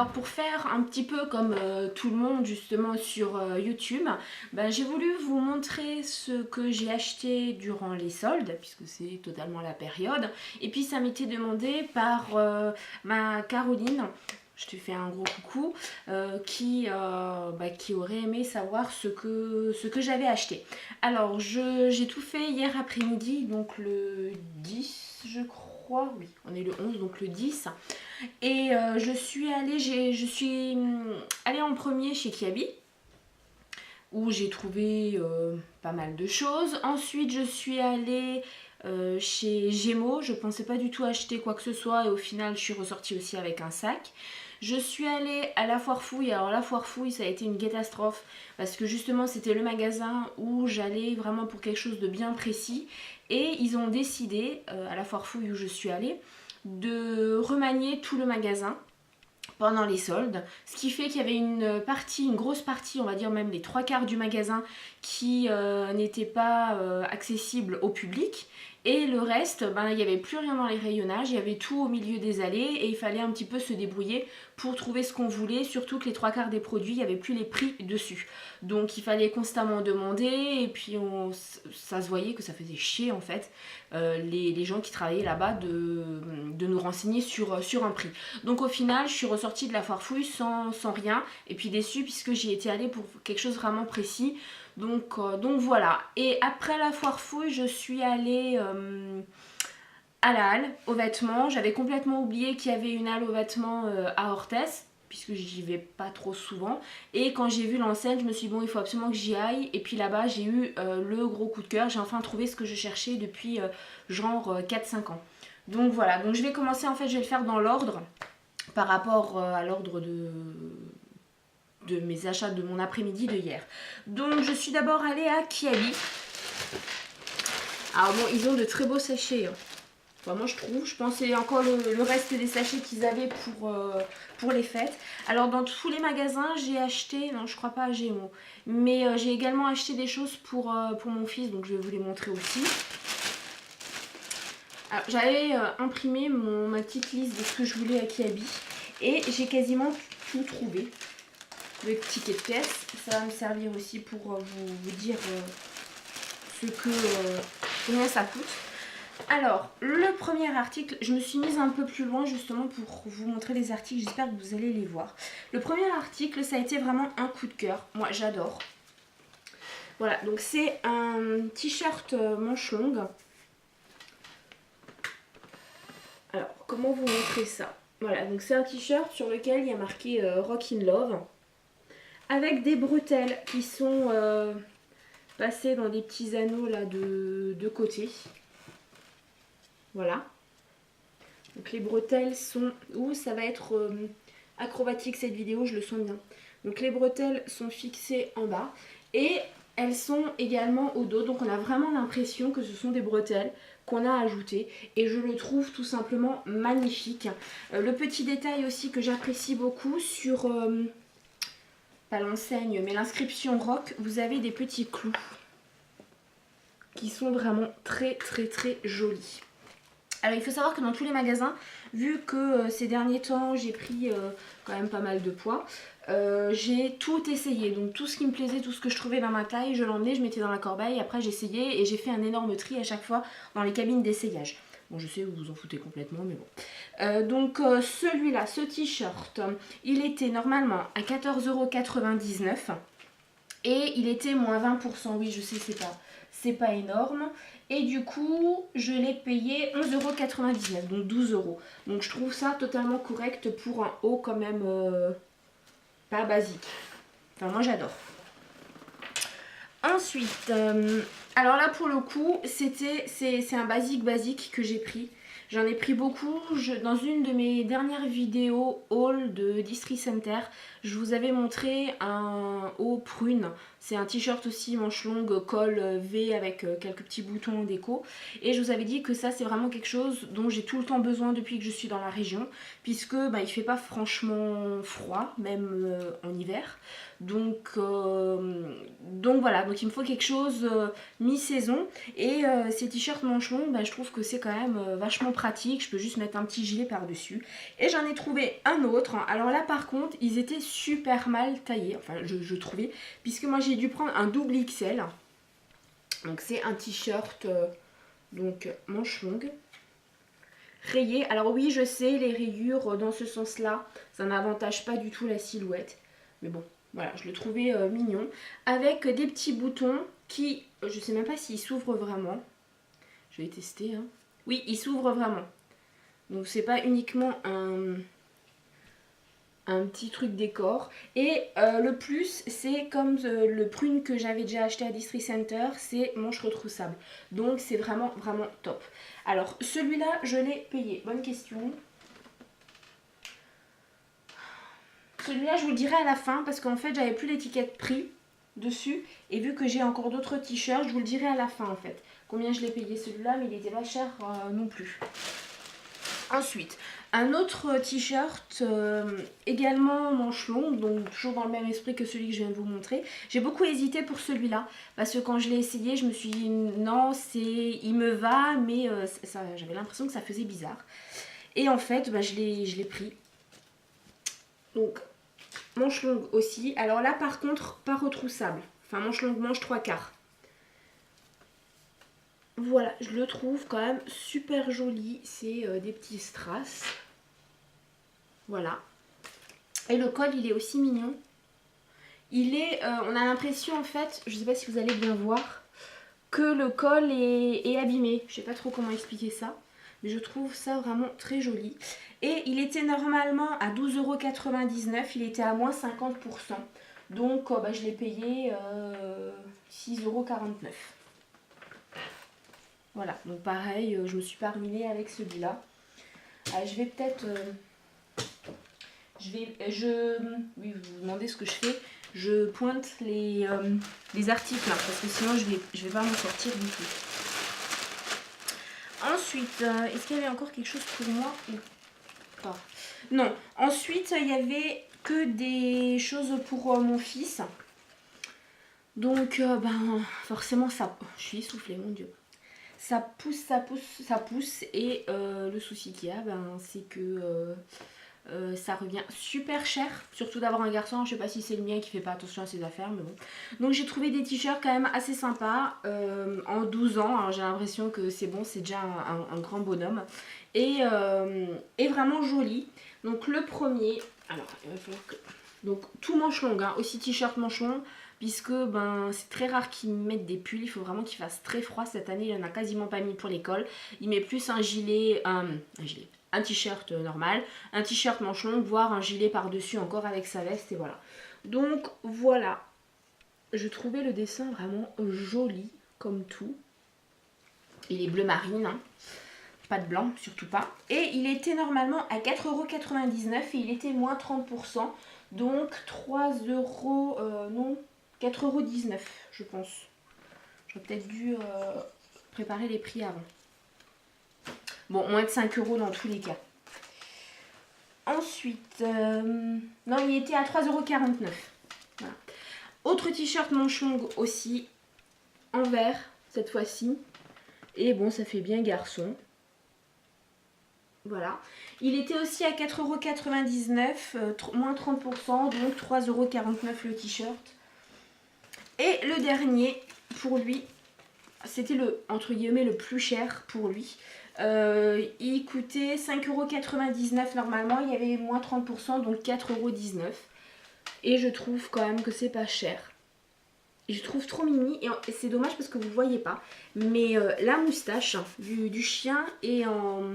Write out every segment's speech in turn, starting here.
Alors pour faire un petit peu comme tout le monde justement sur YouTube, j'ai voulu vous montrer ce que j'ai acheté durant les soldes, puisque c'est totalement la période. Et puis ça m'était demandé par ma Caroline, je te fais un gros coucou, qui aurait aimé savoir ce que j'avais acheté. Alors j'ai tout fait hier après-midi, donc le 10 je crois, oui, on est le 11, donc le 10. Et je suis allée en premier chez Kiabi, où j'ai trouvé pas mal de choses. Ensuite, je suis allée chez Gémeaux. Je pensais pas du tout acheter quoi que ce soit et au final, je suis ressortie aussi avec un sac. Je suis allée à la Foire Fouille. Alors la Foire Fouille, ça a été une catastrophe parce que justement, c'était le magasin où j'allais vraiment pour quelque chose de bien précis. Et ils ont décidé, à la Foire Fouille où je suis allée, de remanier tout le magasin pendant les soldes, ce qui fait qu'il y avait une grosse partie, on va dire même les 3/4 du magasin qui n'était pas accessible au public, et le reste, il n'y avait plus rien dans les rayonnages, il y avait tout au milieu des allées et il fallait un petit peu se débrouiller pour trouver ce qu'on voulait, surtout que les 3/4 des produits, il n'y avait plus les prix dessus. Donc il fallait constamment demander et puis ça se voyait que ça faisait chier en fait les gens qui travaillaient là-bas de nous renseigner sur un prix. Donc au final, je suis ressortie de la Foire Fouille sans rien et puis déçue puisque j'y étais allée pour quelque chose vraiment précis. Donc voilà. Et après la Foire Fouille, je suis allée à la halle aux vêtements. J'avais complètement oublié qu'il y avait une halle aux vêtements à Orthès, puisque j'y vais pas trop souvent. Et quand j'ai vu l'enseigne, je me suis dit bon, il faut absolument que j'y aille. Et puis là-bas, j'ai eu le gros coup de cœur. J'ai enfin trouvé ce que je cherchais depuis genre 4-5 ans. Donc voilà, donc je vais commencer, en fait, je vais le faire dans l'ordre par rapport à l'ordre de mes achats de mon après-midi de hier. Donc je suis d'abord allée à Kiabi. Alors bon, ils ont de très beaux sachets. Enfin, moi je trouve, je pense que c'est encore le reste des sachets qu'ils avaient pour les fêtes. Alors dans tous les magasins j'ai acheté, non je crois pas à Gémeaux, mais j'ai également acheté des choses pour mon fils, donc je vais vous les montrer aussi. J'avais imprimé ma petite liste de ce que je voulais à Kiabi et j'ai quasiment tout trouvé. Le ticket de caisse, ça va me servir aussi pour vous dire combien ça coûte. Alors, le premier article, je me suis mise un peu plus loin justement pour vous montrer les articles, j'espère que vous allez les voir. Le premier article, ça a été vraiment un coup de cœur, moi j'adore. Voilà, donc c'est un t-shirt manche longue. Alors, comment vous montrer ça? Voilà, donc c'est un t-shirt sur lequel il y a marqué Rock in Love, avec des bretelles qui sont passées dans des petits anneaux là de côté. Voilà. Donc les bretelles sont... ça va être acrobatique cette vidéo, je le sens bien. Donc les bretelles sont fixées en bas et elles sont également au dos. Donc on a vraiment l'impression que ce sont des bretelles qu'on a ajoutées et je le trouve tout simplement magnifique. Le petit détail aussi que j'apprécie beaucoup sur... pas l'enseigne, mais l'inscription rock, vous avez des petits clous qui sont vraiment très très très jolis. Alors il faut savoir que dans tous les magasins, vu que ces derniers temps j'ai pris quand même pas mal de poids, j'ai tout essayé. Donc tout ce qui me plaisait, tout ce que je trouvais dans ma taille, je l'emmenais, je mettais dans la corbeille, après j'essayais et j'ai fait un énorme tri à chaque fois dans les cabines d'essayage. Bon, je sais, vous vous en foutez complètement, mais bon. Donc celui-là, ce t-shirt, il était normalement à 14,99 € et il était moins 20%. Oui, je sais, c'est pas énorme. Et du coup, je l'ai payé 11,99 €, donc 12 €. Donc je trouve ça totalement correct pour un haut quand même pas basique. Enfin, moi j'adore. Ensuite, alors là pour le coup, c'est un basique que j'ai pris. J'en ai pris beaucoup. Dans une de mes dernières vidéos haul de Distri Center, je vous avais montré un haut prune. C'est un t-shirt aussi manche longue, col V avec quelques petits boutons en déco. Et je vous avais dit que ça c'est vraiment quelque chose dont j'ai tout le temps besoin depuis que je suis dans la région. Puisque il fait pas franchement froid, même en hiver. Donc Donc voilà, donc il me faut quelque chose mi-saison. Et ces t-shirts manches longues, bah, je trouve que c'est quand même vachement pratique. Je peux juste mettre un petit gilet par-dessus. Et j'en ai trouvé un autre. Alors là par contre, ils étaient super mal taillés. Enfin, je trouvais. Puisque moi j'ai dû prendre un double XL. Donc c'est un t-shirt donc manches longues. Rayé. Alors oui, je sais, les rayures dans ce sens-là, ça n'avantage pas du tout la silhouette. Mais bon. Voilà, je le trouvais mignon. Avec des petits boutons qui, je sais même pas s'ils s'ouvrent vraiment. Je vais tester. Hein. Oui, ils s'ouvrent vraiment. Donc c'est pas uniquement un petit truc décor. Et le plus, c'est comme le prune que j'avais déjà acheté à District Center, c'est manche retroussable. Donc c'est vraiment, vraiment top. Alors celui-là, je l'ai payé. Bonne question. Celui-là, je vous le dirai à la fin parce qu'en fait, j'avais plus l'étiquette prix dessus. Et vu que j'ai encore d'autres t-shirts, je vous le dirai à la fin en fait. Combien je l'ai payé celui-là, mais il était pas cher non plus. Ensuite, un autre t-shirt également manche longue, donc toujours dans le même esprit que celui que je viens de vous montrer. J'ai beaucoup hésité pour celui-là parce que quand je l'ai essayé, je me suis dit non, il me va, mais j'avais l'impression que ça faisait bizarre. Et en fait, bah, je l'ai pris. Donc, manche longue aussi. Alors là, par contre, pas retroussable. Enfin, manche longue, manche 3/4. Voilà, je le trouve quand même super joli. C'est des petits strass. Voilà. Et le col, il est aussi mignon. Il est, on a l'impression en fait, je sais pas si vous allez bien voir, que le col est abîmé. Je sais pas trop comment expliquer ça. Mais je trouve ça vraiment très joli. Et il était normalement à 12,99 €. Il était à moins 50%. Donc bah, je l'ai payé 6,49 €. Voilà, donc pareil, je me suis pas ruinée avec celui-là. Je vais peut-être... oui, vous vous demandez ce que je fais. Je pointe les articles, hein, parce que sinon je vais pas m'en sortir du tout. Ensuite, est-ce qu'il y avait encore quelque chose pour moi ou pas? Non. Ensuite, il y avait que des choses pour mon fils. Donc, ben, forcément, ça... je suis essoufflée, mon Dieu. Ça pousse, ça pousse, ça pousse. Et le souci qu'il y a, ben, c'est que ça revient super cher. Surtout d'avoir un garçon. Je sais pas si c'est le mien qui fait pas attention à ses affaires, mais bon. Donc j'ai trouvé des t-shirts quand même assez sympas. En 12 ans, alors j'ai l'impression que c'est bon, c'est déjà un grand bonhomme. Et vraiment joli. Donc le premier, alors il va falloir que... Donc tout manche longue, hein, aussi t-shirt manche longue. Puisque ben, c'est très rare qu'ils mettent des pulls, il faut vraiment qu'il fasse très froid. Cette année, il n'en a quasiment pas mis pour l'école. Il met plus un gilet, un t-shirt normal, un t-shirt manche longue, voire un gilet par-dessus encore avec sa veste et voilà. Donc voilà, je trouvais le dessin vraiment joli comme tout. Il est bleu marine, hein. Pas de blanc, surtout pas. Et il était normalement à 4,99 € et il était moins 30%. Donc 3 €, non, 4,19 € je pense. J'aurais peut-être dû préparer les prix avant. Bon, moins de 5 € dans tous les cas. Ensuite, non, il était à 3,49 €. Voilà. Autre t-shirt manche longue aussi, en vert, cette fois-ci. Et bon, ça fait bien garçon. Voilà. Il était aussi à 4,99 €, moins 30%, donc 3,49 € le t-shirt. Et le dernier, pour lui, c'était le, entre guillemets, le plus cher pour lui. Il coûtait 5,99 € normalement, il y avait moins 30%, donc 4,19 €. Et je trouve quand même que c'est pas cher. Et je trouve trop mini, et c'est dommage parce que vous ne voyez pas. Mais la moustache du chien est en...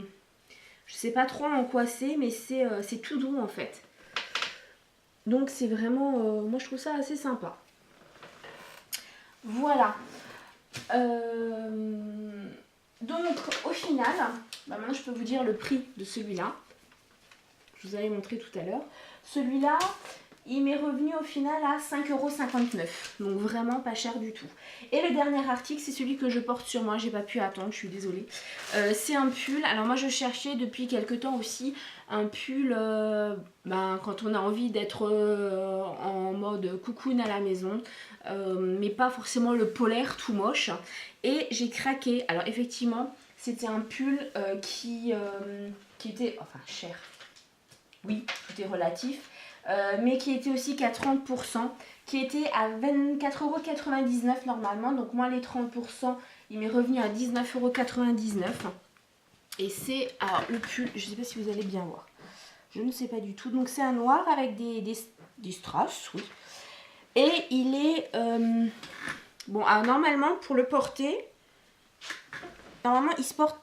Je sais pas trop en quoi c'est, mais c'est tout doux en fait. Donc c'est vraiment... moi je trouve ça assez sympa. Voilà. Donc au final, bah maintenant je peux vous dire le prix de celui-là. Je vous avais montré tout à l'heure. Celui-là, il m'est revenu au final à 5,59 €. Donc vraiment pas cher du tout. Et le dernier article, c'est celui que je porte sur moi. J'ai pas pu attendre, je suis désolée. C'est un pull. Alors moi je cherchais depuis quelques temps aussi un pull quand on a envie d'être en mode cocoon à la maison. Mais pas forcément le polaire tout moche. Et j'ai craqué. Alors effectivement, c'était un pull qui était, enfin cher. Oui, tout est relatif. Mais qui était aussi qu'à 30%, qui était à 24,99 € normalement. Donc moins les 30%, il m'est revenu à 19,99 €. Et c'est, alors le pull, je ne sais pas si vous allez bien voir. Je ne sais pas du tout. Donc c'est un noir avec des strass, oui. Et il est, bon, alors normalement pour le porter, normalement il se porte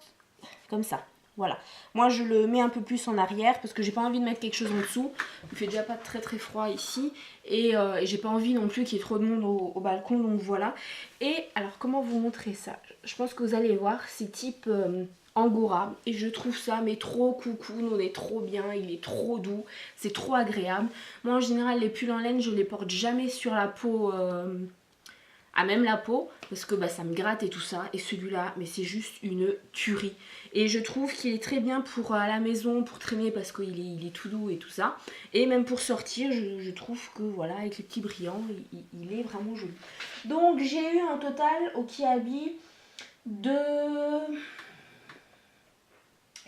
comme ça. Voilà, moi je le mets un peu plus en arrière parce que j'ai pas envie de mettre quelque chose en dessous. Il fait déjà pas très très froid ici et j'ai pas envie non plus qu'il y ait trop de monde au balcon, donc voilà. Et alors comment vous montrer ça? Je pense que vous allez voir, c'est type angora et je trouve ça mais trop coucoune, on est trop bien, il est trop doux, c'est trop agréable. Moi en général les pulls en laine je les porte jamais sur la peau. À même la peau parce que ça me gratte et tout ça, et celui-là mais c'est juste une tuerie et je trouve qu'il est très bien pour à la maison, pour traîner parce qu'il est tout doux et tout ça, et même pour sortir je trouve que voilà, avec les petits brillants il est vraiment joli. Donc j'ai eu un total au Kiabi de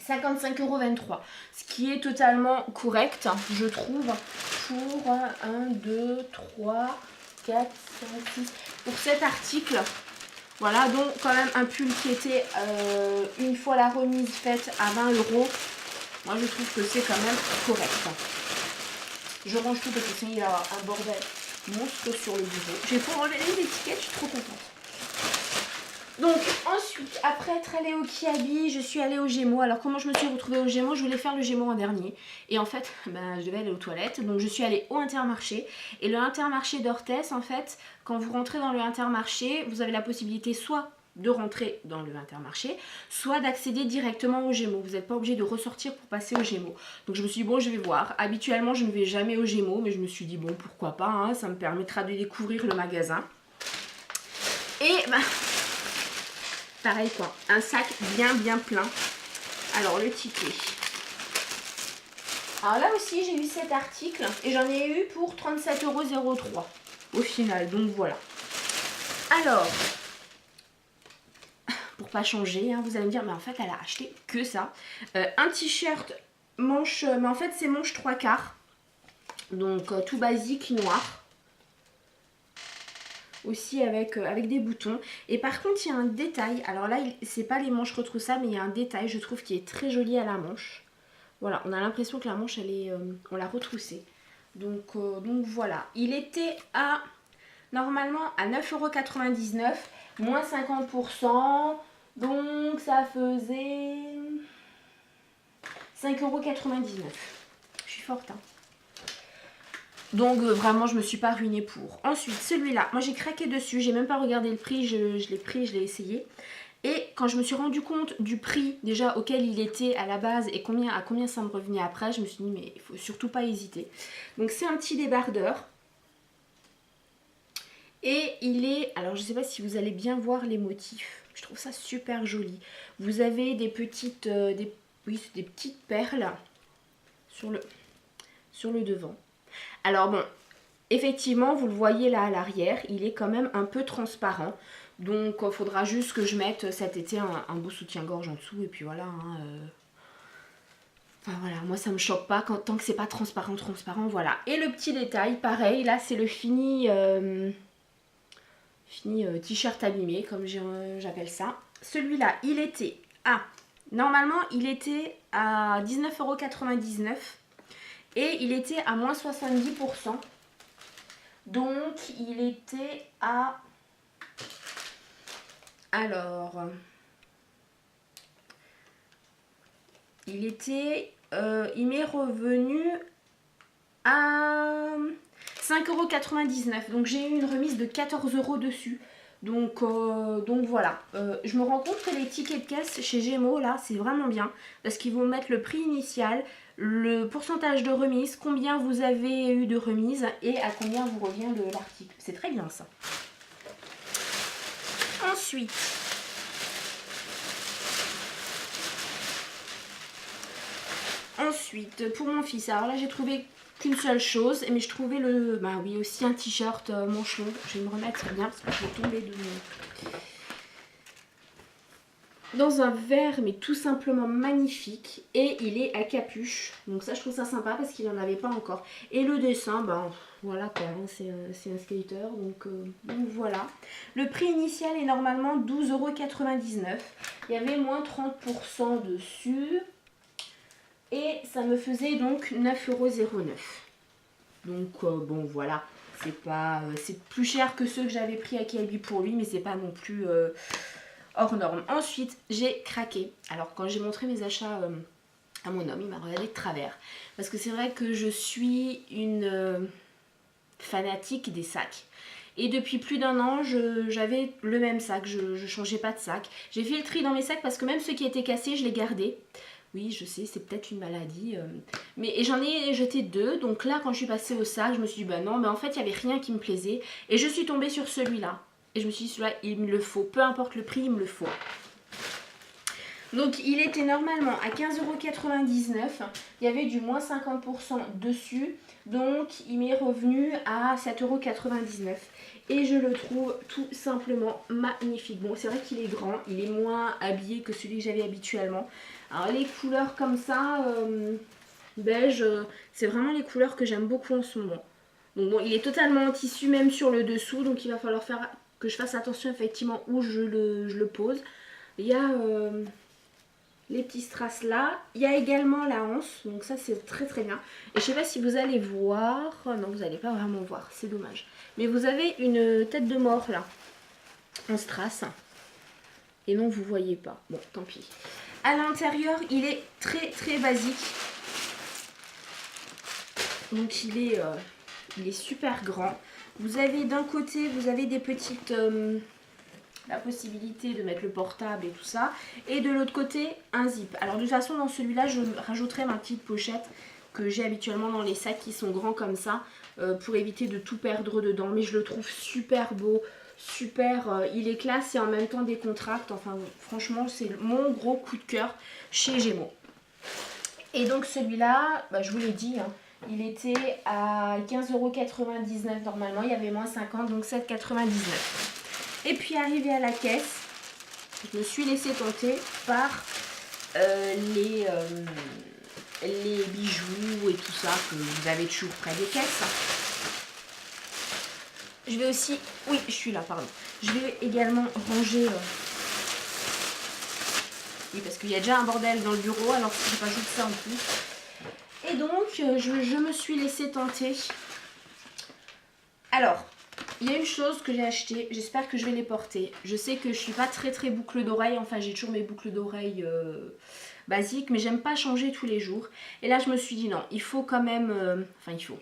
55,23 €, ce qui est totalement correct je trouve pour 1, 2, 3, 4, 5, 6 pour cet article. Voilà, donc quand même un pull qui était une fois la remise faite à 20 €. Moi je trouve que c'est quand même correct. Je range tout parce que sinon il y a un bordel monstre sur le bureau. J'ai pas enlevé les étiquettes, je suis trop contente. Donc ensuite, après être allée au Kiabi, je suis allée au Gémeaux. Alors comment je me suis retrouvée au Gémeaux? Je voulais faire le Gémeaux en dernier. Et en fait, je devais aller aux toilettes. Donc je suis allée au Intermarché. Et le Intermarché d'Orthès, en fait, quand vous rentrez dans le Intermarché, vous avez la possibilité soit de rentrer dans le Intermarché, soit d'accéder directement au Gémeaux. Vous n'êtes pas obligé de ressortir pour passer au Gémeaux. Donc je me suis dit, bon, je vais voir. Habituellement, je ne vais jamais au Gémeaux, mais je me suis dit, bon, pourquoi pas, hein, ça me permettra de découvrir le magasin. Et pareil quoi, un sac bien plein. Alors le ticket. Alors là aussi j'ai eu cet article et j'en ai eu pour 37,03 € au final, donc voilà. Alors, pour pas changer, hein, vous allez me dire, mais en fait elle a acheté que ça. Un t-shirt manche, mais en fait c'est manche 3/4. Donc tout basique, noir. Aussi avec des boutons. Et par contre il y a un détail, alors là c'est pas les manches retroussables, mais il y a un détail je trouve qui est très joli à la manche. Voilà, on a l'impression que la manche elle est on l'a retroussée. Donc voilà, il était à normalement à 9,99 €, moins 50%, donc ça faisait 5,99 €. Je suis forte, hein. Donc vraiment je me suis pas ruinée pour. Ensuite celui-là, moi j'ai craqué dessus, j'ai même pas regardé le prix, je l'ai pris, je l'ai essayé. Et quand je me suis rendu compte du prix déjà auquel il était à la base et à combien ça me revenait après, je me suis dit mais il faut surtout pas hésiter. Donc c'est un petit débardeur. Et il est, alors je sais pas si vous allez bien voir les motifs, je trouve ça super joli. Vous avez des petites, des petites perles sur le devant. Alors bon, effectivement, vous le voyez là à l'arrière, il est quand même un peu transparent. Donc il faudra juste que je mette cet été un beau soutien-gorge en dessous. Et puis voilà. Hein, enfin voilà, moi ça me choque pas tant que c'est pas transparent, voilà. Et le petit détail, pareil, là c'est le fini t-shirt abîmé, comme j'appelle ça. Celui-là, il était à... Normalement, il était à 19,99 € et il était à moins 70%. Donc, il était à... Alors... Il m'est revenu à 5,99 €. Donc, j'ai eu une remise de 14 € dessus. Donc voilà, je me rends compte que les tickets de caisse chez Gémeaux là c'est vraiment bien parce qu'ils vont mettre le prix initial, le pourcentage de remise, combien vous avez eu de remise et à combien vous revient l'article. C'est très bien ça. Ensuite, pour mon fils, alors là j'ai trouvé qu'une seule chose, mais je trouvais aussi un t-shirt manche longue. Je vais me remettre bien parce que je vais tomber dans un vert mais tout simplement magnifique, et il est à capuche, donc ça je trouve ça sympa parce qu'il n'en avait pas encore. Et le dessin, voilà quoi, hein, c'est un skater, donc voilà. Le prix initial est normalement 12,99 €, il y avait moins 30% dessus et ça me faisait donc 9,09 €. Donc bon voilà, c'est plus cher que ceux que j'avais pris à KLB pour lui, mais c'est pas non plus hors norme. Ensuite, j'ai craqué. Alors, quand j'ai montré mes achats à mon homme, il m'a regardé de travers. Parce que c'est vrai que je suis une fanatique des sacs. Et depuis plus d'1 an, j'avais le même sac. Je ne changeais pas de sac. J'ai fait le tri dans mes sacs parce que même ceux qui étaient cassés, je les gardais. Oui, je sais, c'est peut-être une maladie. Et j'en ai jeté 2. Donc là, quand je suis passée au sac, je me suis dit, bah non, mais en fait, il n'y avait rien qui me plaisait. Et je suis tombée sur celui-là. Et je me suis dit, celui-là, il me le faut. Peu importe le prix, il me le faut. Donc, il était normalement à 15,99 €. Il y avait du moins 50% dessus. Donc, il m'est revenu à 7,99 €. Et je le trouve tout simplement magnifique. Bon, c'est vrai qu'il est grand. Il est moins habillé que celui que j'avais habituellement. Alors, les couleurs comme ça, beige, c'est vraiment les couleurs que j'aime beaucoup en ce moment. Donc, bon, il est totalement en tissu, même sur le dessous. Donc, il va falloir que je fasse attention effectivement où je le pose. Il y a les petits strass là. Il y a également la anse. Donc ça c'est très très bien. Et je sais pas si vous allez voir. Non, vous n'allez pas vraiment voir. C'est dommage. Mais vous avez une tête de mort là. En strass. Et non, vous voyez pas. Bon, tant pis. À l'intérieur, il est très très basique. Donc il est super grand. Vous avez d'un côté, vous avez des petites... la possibilité de mettre le portable et tout ça. Et de l'autre côté, un zip. Alors de toute façon, dans celui-là, je rajouterai ma petite pochette que j'ai habituellement dans les sacs qui sont grands comme ça. Pour éviter de tout perdre dedans. Mais je le trouve super beau. Super, il est classe et en même temps décontracte. Enfin, franchement, c'est mon gros coup de cœur chez Gémeaux. Et donc celui-là, je vous l'ai dit, hein, il était à 15,99 € normalement, il y avait moins 50, donc 7,99 €. Et puis arrivé à la caisse, je me suis laissée tenter par les bijoux et tout ça que vous avez toujours près des caisses. Je vais aussi, oui je suis là, pardon. Je vais également ranger, oui parce qu'il y a déjà un bordel dans le bureau, alors je rajoute ça en plus. Et donc, je me suis laissée tenter. Alors, il y a une chose que j'ai achetée. J'espère que je vais les porter. Je sais que je suis pas très très boucle d'oreille. Enfin, j'ai toujours mes boucles d'oreille basiques. Mais j'aime pas changer tous les jours. Et là, je me suis dit non, il faut quand même... enfin, il faut.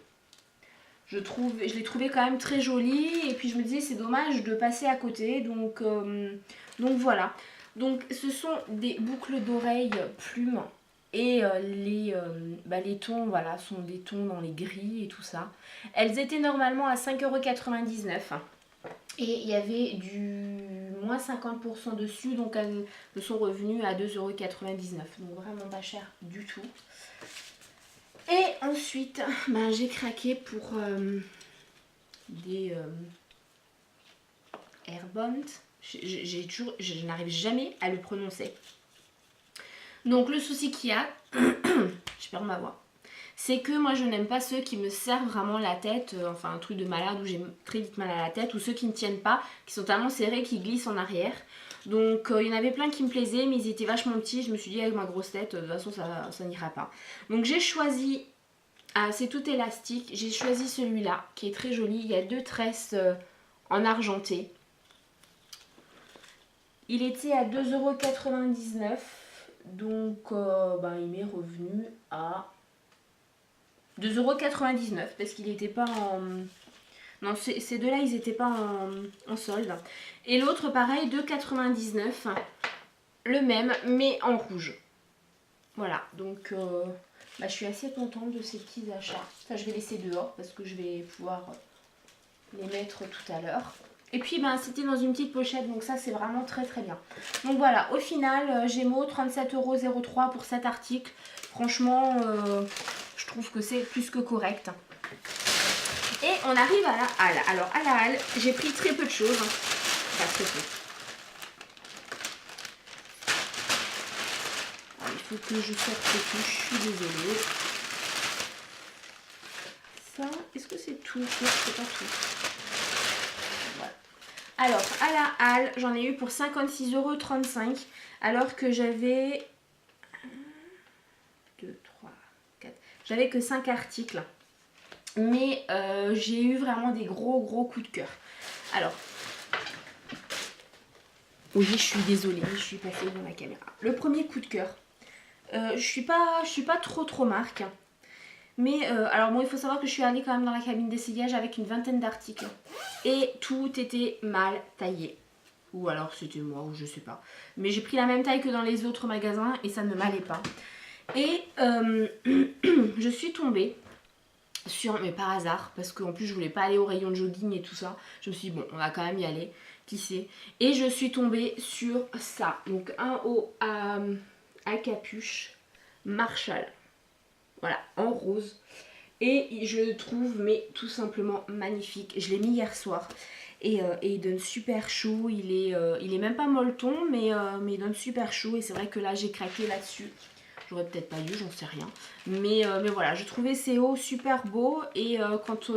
Je l'ai trouvé quand même très joli. Et puis, je me disais, c'est dommage de passer à côté. Donc voilà. Donc, ce sont des boucles d'oreille plumes. Et les tons, voilà, sont des tons dans les gris et tout ça. Elles étaient normalement à 5,99 €. Et il y avait du moins 50% dessus, donc elles me sont revenues à 2,99 €. Donc vraiment pas cher du tout. Et ensuite, j'ai craqué pour des Airbond. Je n'arrive jamais à le prononcer. Donc le souci qu'il y a, je perds ma voix, c'est que moi je n'aime pas ceux qui me serrent vraiment la tête, enfin un truc de malade où j'ai très vite mal à la tête, ou ceux qui ne tiennent pas, qui sont tellement serrés, qui glissent en arrière. Donc il y en avait plein qui me plaisaient, mais ils étaient vachement petits, je me suis dit avec ma grosse tête, de toute façon ça n'ira pas. Donc j'ai choisi, c'est tout élastique, j'ai choisi celui-là qui est très joli, il y a 2 tresses en argenté. Il était à 2,99 €. Donc il m'est revenu à 2,99 € parce qu'il n'était pas en... Non, ces deux-là, ils n'étaient pas en solde. Et l'autre, pareil, 2,99 €. Le même, mais en rouge. Voilà, donc je suis assez contente de ces petits achats. Enfin, je vais laisser dehors parce que je vais pouvoir les mettre tout à l'heure. Et puis c'était dans une petite pochette, donc ça c'est vraiment très très bien. Donc voilà, au final, Gémeaux, 37,03 € pour cet article. Franchement, je trouve que c'est plus que correct. Et on arrive à la halle. Alors à la halle, j'ai pris très peu de choses. Enfin, très peu. Alors, il faut que je sorte tout, je suis désolée. Ça, est-ce que c'est tout? Non, c'est pas tout. Voilà. Alors, à la halle, j'en ai eu pour 56,35 €, alors que j'avais 2, 3, 4. J'avais que 5 articles. Mais j'ai eu vraiment des gros coups de cœur. Alors, oui, je suis désolée, je suis passée devant la caméra. Le premier coup de cœur, je suis pas trop marque. Mais alors bon, il faut savoir que je suis allée quand même dans la cabine d'essayage avec une vingtaine d'articles. Et tout était mal taillé. Ou alors c'était moi, ou je sais pas. Mais j'ai pris la même taille que dans les autres magasins et ça ne m'allait pas. Et je suis tombée sur, mais par hasard, parce qu'en plus je voulais pas aller au rayon de jogging et tout ça. Je me suis dit bon, on va quand même y aller, qui sait. Et je suis tombée sur ça. Donc un haut à capuche Marshall. Voilà, en rose. Et je le trouve mais tout simplement magnifique. Je l'ai mis hier soir. Et il donne super chaud. Il est même pas molleton, mais il donne super chaud. Et c'est vrai que là j'ai craqué là-dessus. J'aurais peut-être pas dû, j'en sais rien. Mais voilà, je trouvais ces hauts super beaux. Et quand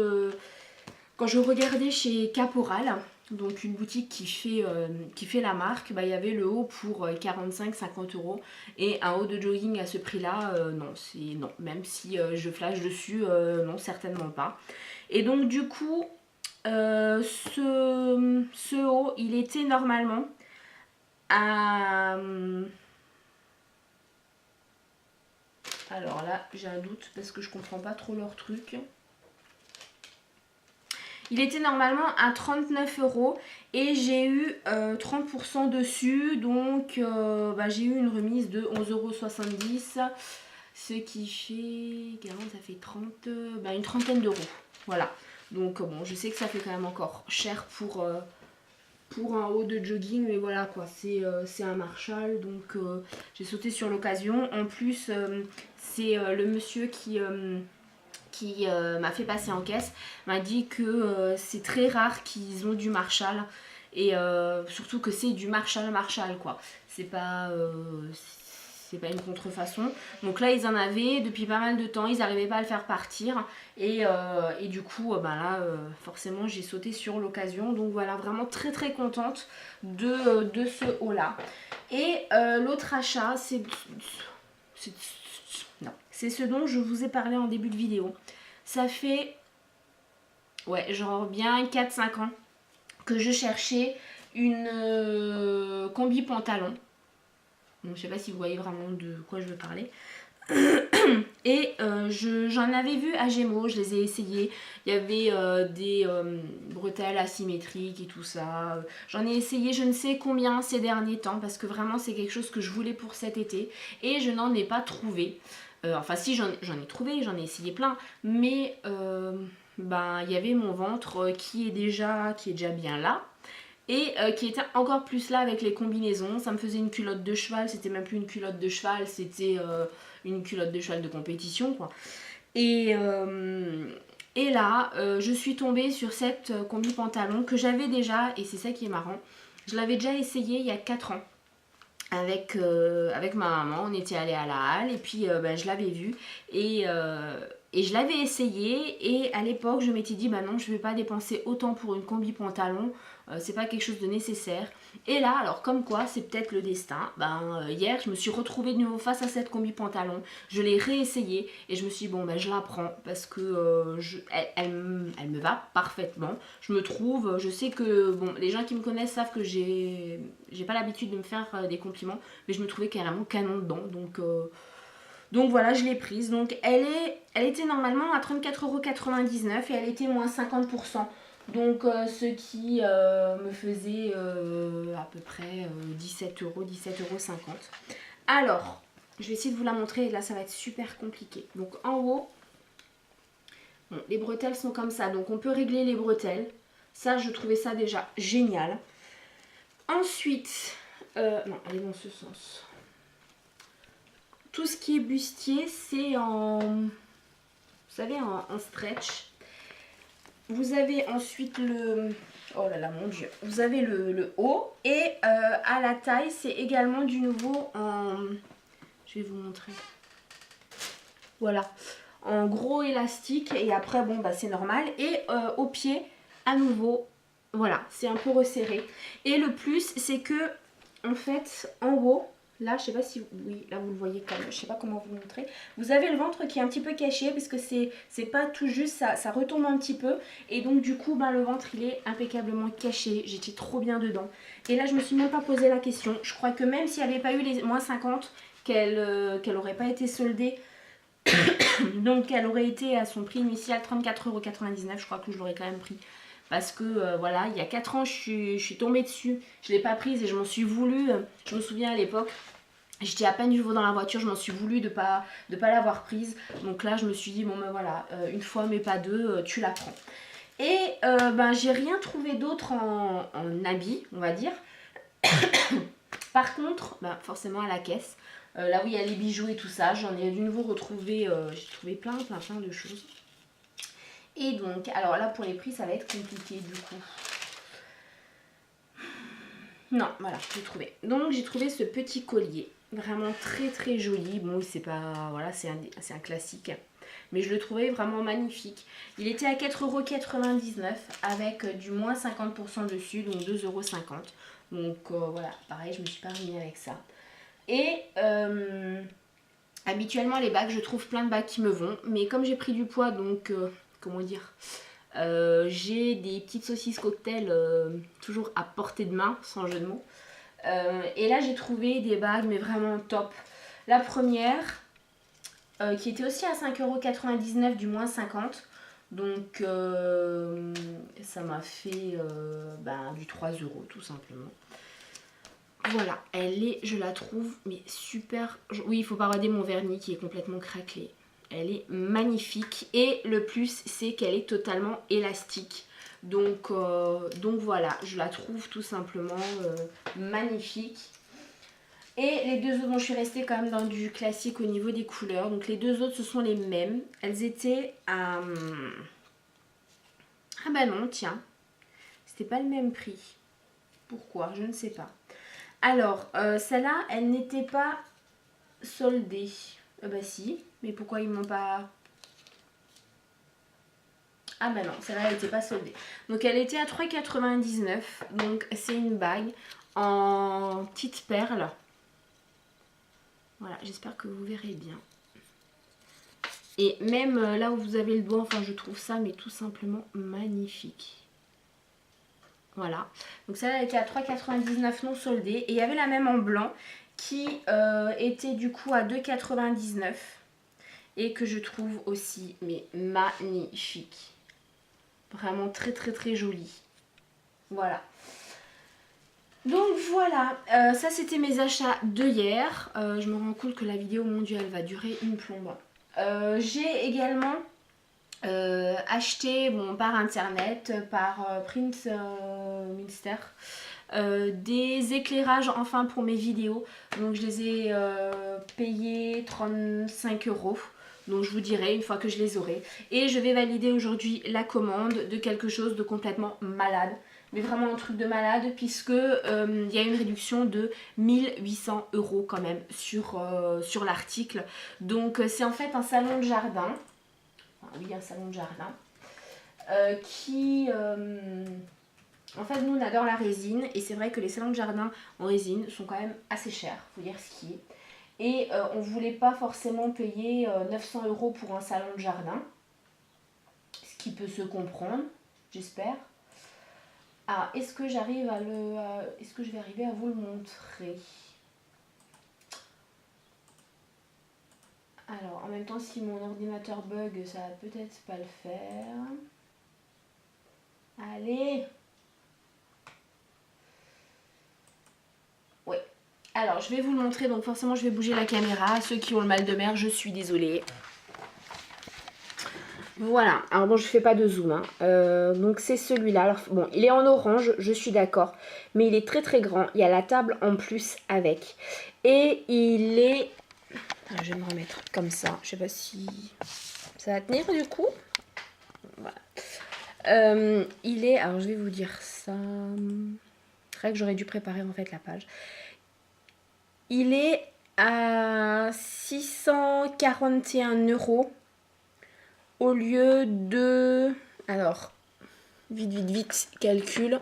je regardais chez Caporal, donc une boutique qui fait la marque, il y avait le haut pour 45-50 €. Et un haut de jogging à ce prix-là, non. Même si je flash dessus, non, certainement pas. Et donc du coup, ce haut, il était normalement à... Alors là, j'ai un doute parce que je comprends pas trop leur truc. Il était normalement à 39 € et j'ai eu 30% dessus. Donc j'ai eu une remise de 11,70 €. Ce qui fait... ça fait 30... une trentaine d'euros. Voilà. Donc bon, je sais que ça fait quand même encore cher pour un haut de jogging. Mais voilà quoi, c'est un Marshall. Donc j'ai sauté sur l'occasion. En plus, c'est le monsieur qui m'a fait passer en caisse, m'a dit que c'est très rare qu'ils ont du Marshall. Et surtout que c'est du Marshall quoi. C'est pas une contrefaçon. Donc là ils en avaient depuis pas mal de temps, ils n'arrivaient pas à le faire partir. Et du coup là forcément j'ai sauté sur l'occasion. Donc voilà, vraiment très très contente de ce haut là. Et l'autre achat, c'est ce dont je vous ai parlé en début de vidéo. Ça fait genre bien 4-5 ans que je cherchais une combi pantalon. Donc je sais pas si vous voyez vraiment de quoi je veux parler. Et j'en avais vu à Gémeaux, je les ai essayés. Il y avait des bretelles asymétriques et tout ça. J'en ai essayé je ne sais combien ces derniers temps parce que vraiment c'est quelque chose que je voulais pour cet été. Et je n'en ai pas trouvé. Enfin si, j'en ai trouvé, j'en ai essayé plein. Mais il y avait mon ventre qui est déjà bien là. Et qui était encore plus là avec les combinaisons. Ça me faisait une culotte de cheval. C'était même plus une culotte de cheval. C'était une culotte de cheval de compétition quoi. Et là je suis tombée sur cette combi pantalon que j'avais déjà. Et c'est ça qui est marrant. Je l'avais déjà essayé il y a 4 ans. Avec ma maman, on était allé à la halle et puis je l'avais vu et je l'avais essayé. Et à l'époque je m'étais dit non, je vais pas dépenser autant pour une combi pantalon, c'est pas quelque chose de nécessaire. Et là alors comme quoi c'est peut-être le destin, hier je me suis retrouvée de nouveau face à cette combi pantalon, je l'ai réessayé et je me suis dit je la prends parce que elle me va parfaitement. Je me trouve, je sais que les gens qui me connaissent savent que j'ai pas l'habitude de me faire des compliments, mais je me trouvais carrément canon dedans. Donc voilà, je l'ai prise. Donc elle était normalement à 34,99 € et elle était moins 50%. Donc ce qui me faisait à peu près 17 €, 17,50 €. Alors, Je vais essayer de vous la montrer et là ça va être super compliqué. Donc en haut, bon, les bretelles sont comme ça. Donc on peut régler les bretelles. Ça, je trouvais ça déjà génial. Ensuite, non, elle est dans ce sens. Tout ce qui est bustier, c'est en, vous savez, en stretch. Vous avez ensuite le, oh là là, mon Dieu. Vous avez le haut et à la taille, c'est également du nouveau en, je vais vous montrer. Voilà, en gros élastique et après, bon, bah c'est normal. Et au pied, à nouveau, voilà, c'est un peu resserré. Et le plus, c'est que, en fait, en haut, là, je sais pas si, oui, là vous le voyez quand même, je sais pas comment vous montrer. Vous avez le ventre qui est un petit peu caché parce que c'est pas tout juste, ça retombe un petit peu. Et donc du coup, ben, le ventre, il est impeccablement caché. J'étais trop bien dedans. Et là, je me suis même pas posé la question. Je crois que même s'il n'y avait pas eu les moins 50, qu'elle aurait pas été soldée. Donc elle aurait été à son prix initial 34,99 €. Je crois que je l'aurais quand même pris. Parce que voilà, il y a 4 ans, je suis tombée dessus. Je ne l'ai pas prise et je m'en suis voulu. Je me souviens à l'époque, j'étais à peine du veau dans la voiture. Je m'en suis voulu de pas l'avoir prise. Donc là, je me suis dit, bon ben voilà, une fois mais pas deux, tu la prends. Et ben j'ai rien trouvé d'autre en habit, on va dire. Par contre, ben, forcément à la caisse. Là où il y a les bijoux et tout ça, j'en ai de nouveau retrouvé, j'ai trouvé plein de choses. Et donc, alors là pour les prix ça va être compliqué du coup. Non, voilà, j'ai trouvé. Donc j'ai trouvé ce petit collier, vraiment très joli. Bon, c'est pas, voilà, c'est un classique. Mais je le trouvais vraiment magnifique. Il était à 4,99 € avec du moins 50% dessus, donc 2,50 €. Donc voilà, pareil, je me suis pas remis avec ça. Et habituellement les bagues, je trouve plein de bagues qui me vont. Mais comme j'ai pris du poids, donc comment dire, j'ai des petites saucisses cocktail toujours à portée de main, sans jeu de mots. Et là j'ai trouvé des bagues mais vraiment top. La première qui était aussi à 5,99 € du moins 50. Donc ça m'a fait du 3 € tout simplement. Voilà, elle est, je la trouve, mais super. Oui, il faut pas regarder mon vernis qui est complètement craquelé. Elle est magnifique. Et le plus, c'est qu'elle est totalement élastique. Donc voilà, je la trouve tout simplement magnifique. Et les deux autres, bon, je suis restée quand même dans du classique au niveau des couleurs. Donc les deux autres, ce sont les mêmes. Elles étaient à... Ah bah non, tiens. C'était pas le même prix. Pourquoi? Je ne sais pas. Alors, celle-là, elle n'était pas soldée. Bah si, mais pourquoi ils m'ont pas... Ah bah non, celle-là, elle n'était pas soldée. Donc, elle était à 3,99 €. Donc, c'est une bague en petites perles. Voilà, j'espère que vous verrez bien. Et même là où vous avez le doigt, enfin, je trouve ça, mais tout simplement magnifique. Voilà, donc celle-là était à 3,99 € non soldée. Et il y avait la même en blanc qui était du coup à 2,99 € et que je trouve aussi mais magnifique. Vraiment très jolie. Voilà. Donc voilà, ça c'était mes achats de hier. Je me rends compte que la vidéo, mon Dieu, elle va durer une plombe. J'ai également... acheté par internet, par Print Minster, des éclairages enfin pour mes vidéos. Donc je les ai payés 35 €. Donc je vous dirai une fois que je les aurai. Et je vais valider aujourd'hui la commande de quelque chose de complètement malade. Mais vraiment un truc de malade puisque il y a une réduction de 1800 € quand même sur l'article. Donc c'est en fait un salon de jardin. Enfin, oui, un salon de jardin en fait, nous on adore la résine et c'est vrai que les salons de jardin en résine sont quand même assez chers, faut dire ce qui est. Et on voulait pas forcément payer 900 € pour un salon de jardin, ce qui peut se comprendre, j'espère. Ah, est-ce que j'arrive à le... est-ce que je vais arriver à vous le montrer? Alors, en même temps, si mon ordinateur bug, ça va peut-être pas le faire. Allez! Oui. Alors, je vais vous le montrer, donc forcément je vais bouger la caméra. Ceux qui ont le mal de mer, je suis désolée. Voilà, alors bon, je fais pas de zoom, hein. Donc c'est celui-là. Alors bon, il est en orange, je suis d'accord, mais il est très très grand. Il y a la table en plus avec. Et il est... Alors, je vais me remettre comme ça, je sais pas si ça va tenir du coup. Voilà. Il est... Alors je vais vous dire ça... C'est vrai que j'aurais dû préparer en fait la page. Il est à 641 € au lieu de... Alors, vite, calcul.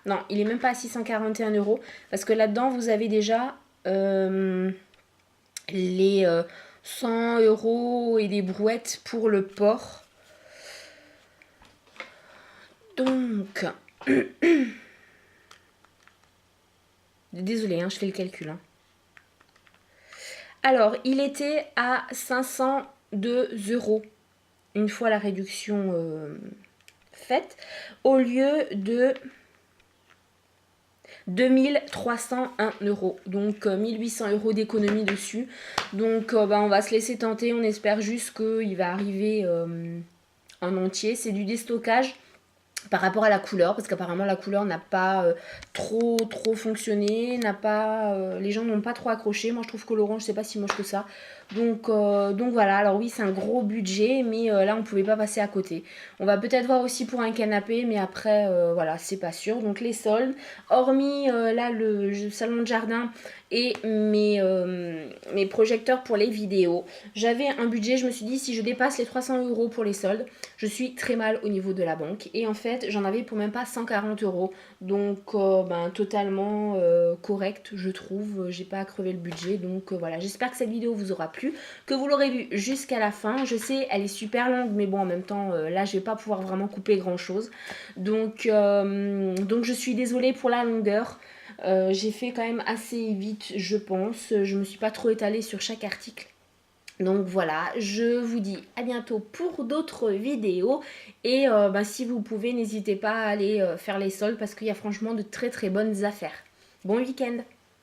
Non, il est même pas à 641 € parce que là-dedans, vous avez déjà les 100 € et des brouettes pour le port. Donc... Désolée, hein, je fais le calcul. Hein. Alors, il était à 502 € une fois la réduction faite, au lieu de 2301 €. Donc 1800 € d'économie dessus. Donc on va se laisser tenter. On espère juste qu'il va arriver en entier. C'est du déstockage par rapport à la couleur, parce qu'apparemment la couleur n'a pas trop fonctionné, les gens n'ont pas trop accroché. Moi je trouve que l'orange c'est pas si moche que ça. Donc voilà, alors oui c'est un gros budget, mais là on pouvait pas passer à côté. On va peut-être voir aussi pour un canapé, mais après voilà c'est pas sûr. Donc les soldes, hormis là le salon de jardin et mes projecteurs pour les vidéos, j'avais un budget, je me suis dit si je dépasse les 300 € pour les soldes, je suis très mal au niveau de la banque. Et en fait, j'en avais pour même pas 140 €. Donc, totalement correct, je trouve. J'ai pas à crever le budget. Donc, voilà. J'espère que cette vidéo vous aura plu. Que vous l'aurez vue jusqu'à la fin. Je sais, elle est super longue. Mais bon, en même temps, là, je vais pas pouvoir vraiment couper grand-chose. Donc, je suis désolée pour la longueur. J'ai fait quand même assez vite, je pense. Je me suis pas trop étalée sur chaque article. Donc voilà, je vous dis à bientôt pour d'autres vidéos. Et si vous pouvez, n'hésitez pas à aller faire les soldes parce qu'il y a franchement de très très bonnes affaires. Bon week-end!